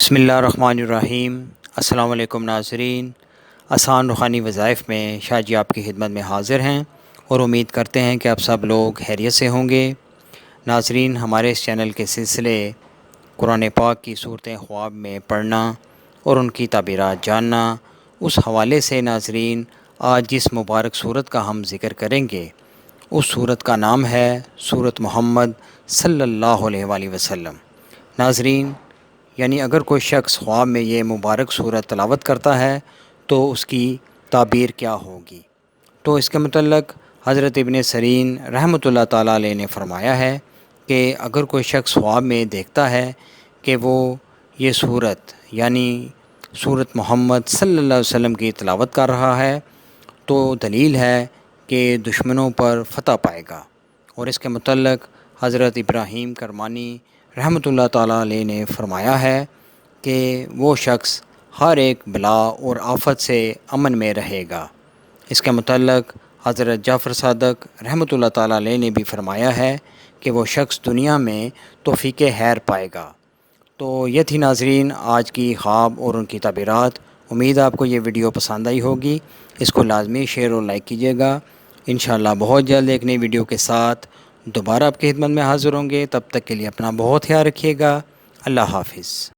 بسم اللہ الرحمن الرحیم۔ السلام علیکم ناظرین، آسان روحانی وظائف میں شاہ جی آپ کی خدمت میں حاضر ہیں اور امید کرتے ہیں کہ آپ سب لوگ خیریت سے ہوں گے۔ ناظرین، ہمارے اس چینل کے سلسلے قرآن پاک کی صورتیں خواب میں پڑھنا اور ان کی تعبیرات جاننا، اس حوالے سے ناظرین آج جس مبارک صورت کا ہم ذکر کریں گے اس صورت کا نام ہے سورۃ محمد صلی اللہ علیہ وآلہ وسلم۔ ناظرین، یعنی اگر کوئی شخص خواب میں یہ مبارک صورت تلاوت کرتا ہے تو اس کی تعبیر کیا ہوگی؟ تو اس کے متعلق حضرت ابن سیرین رحمۃ اللہ تعالیٰ علیہ نے فرمایا ہے کہ اگر کوئی شخص خواب میں دیکھتا ہے کہ وہ یہ صورت یعنی سورۃ محمد صلی اللہ علیہ وسلم کی تلاوت کر رہا ہے تو دلیل ہے کہ دشمنوں پر فتح پائے گا۔ اور اس کے متعلق حضرت ابراہیم کرمانی رحمۃ اللہ تعالیٰ علیہ نے فرمایا ہے کہ وہ شخص ہر ایک بلا اور آفت سے امن میں رہے گا۔ اس کے متعلق حضرت جعفر صادق رحمۃ اللہ تعالیٰ علیہ نے بھی فرمایا ہے کہ وہ شخص دنیا میں توفیق خیر پائے گا۔ تو یہ تھی ناظرین آج کی خواب اور ان کی تعبیرات۔ امید آپ کو یہ ویڈیو پسند آئی ہوگی۔ اس کو لازمی شیئر اور لائک کیجیے گا۔ انشاءاللہ بہت جلد ایک نئی ویڈیو کے ساتھ دوبارہ آپ کی خدمت میں حاضر ہوں گے۔ تب تک کے لیے اپنا بہت خیال رکھیے گا۔ اللہ حافظ۔